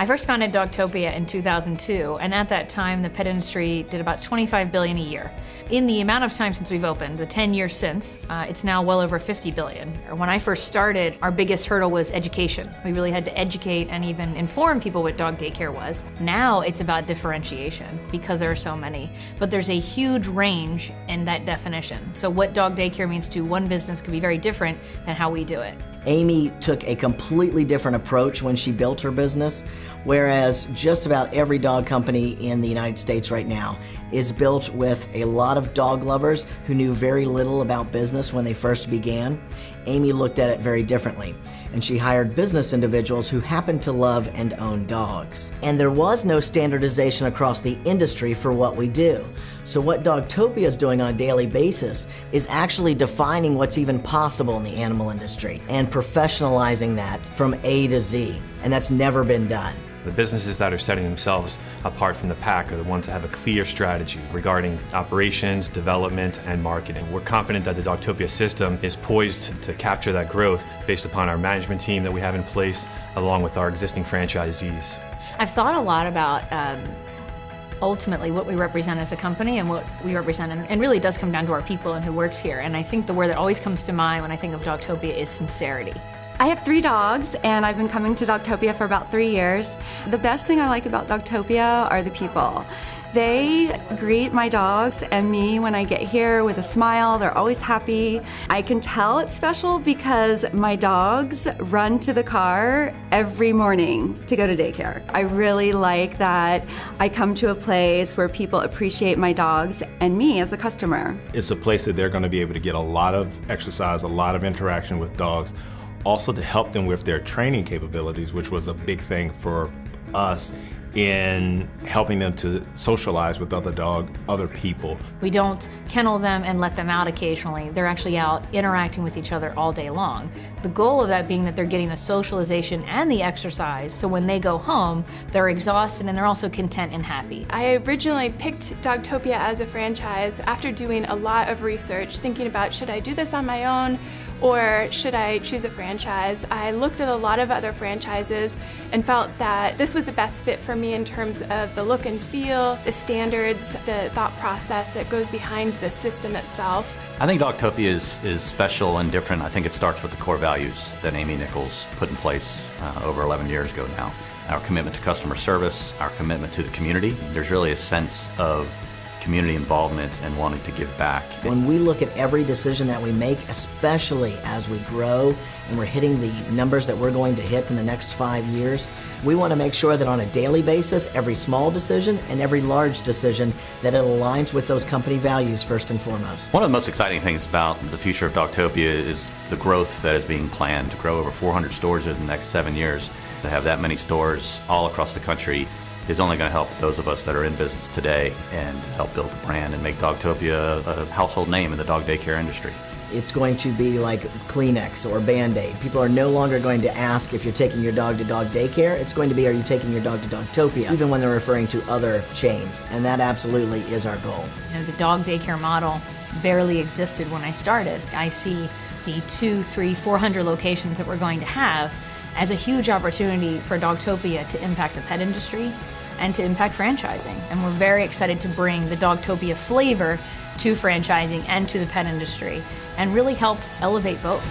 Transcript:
I first founded Dogtopia in 2002, and at that time, the pet industry did about $25 billion a year. In the amount of time since we've opened, the 10 years since, it's now well over $50 billion. When I first started, our biggest hurdle was education. We really had to educate and even inform people what dog daycare was. Now it's about differentiation because there are so many, but there's a huge range in that definition. So what dog daycare means to one business could be very different than how we do it. Amy took a completely different approach when she built her business, whereas just about every dog company in the United States right now is built with a lot of dog lovers who knew very little about business when they first began. Amy looked at it very differently, and she hired business individuals who happened to love and own dogs. And there was no standardization across the industry for what we do. So what Dogtopia is doing on a daily basis is actually defining what's even possible in the animal industry and professionalizing that from A to Z, and that's never been done. The businesses that are setting themselves apart from the pack are the ones that have a clear strategy regarding operations, development, and marketing. We're confident that the Dogtopia system is poised to capture that growth based upon our management team that we have in place, along with our existing franchisees. I've thought a lot about ultimately what we represent as a company and what we represent, and really does come down to our people and who works here. And I think the word that always comes to mind when I think of Dogtopia is sincerity. I have 3 dogs, and I've been coming to Dogtopia for about 3 years. The best thing I like about Dogtopia are the people. They greet my dogs and me when I get here with a smile. They're always happy. I can tell it's special because my dogs run to the car every morning to go to daycare. I really like that I come to a place where people appreciate my dogs and me as a customer. It's a place that they're going to be able to get a lot of exercise, a lot of interaction with dogs, also to help them with their training capabilities, which was a big thing for us in helping them to socialize with other people. We don't kennel them and let them out occasionally. They're actually out interacting with each other all day long. The goal of that being that they're getting the socialization and the exercise, so when they go home, they're exhausted and they're also content and happy. I originally picked Dogtopia as a franchise after doing a lot of research, thinking about should I do this on my own or should I choose a franchise. I looked at a lot of other franchises and felt that this was the best fit for me in terms of the look and feel, the standards, the thought process that goes behind the system itself. I think Dogtopia is special and different. I think it starts with the core values that Amy Nichols put in place over 11 years ago now. Our commitment to customer service, our commitment to the community. There's really a sense of community involvement and wanting to give back. When we look at every decision that we make, especially as we grow and we're hitting the numbers that we're going to hit in the next 5 years, we want to make sure that on a daily basis, every small decision and every large decision, that it aligns with those company values first and foremost. One of the most exciting things about the future of Dogtopia is the growth that is being planned to grow over 400 stores in the next 7 years. To have that many stores all across the country is only going to help those of us that are in business today and help build the brand and make Dogtopia a household name in the dog daycare industry. It's going to be like Kleenex or Band-Aid. People are no longer going to ask if you're taking your dog to dog daycare. It's going to be, are you taking your dog to Dogtopia, even when they're referring to other chains. And that absolutely is our goal. You know, the dog daycare model barely existed when I started. I see the 200, 300, 400 locations that we're going to have as a huge opportunity for Dogtopia to impact the pet industry and to impact franchising. And we're very excited to bring the Dogtopia flavor to franchising and to the pet industry and really help elevate both.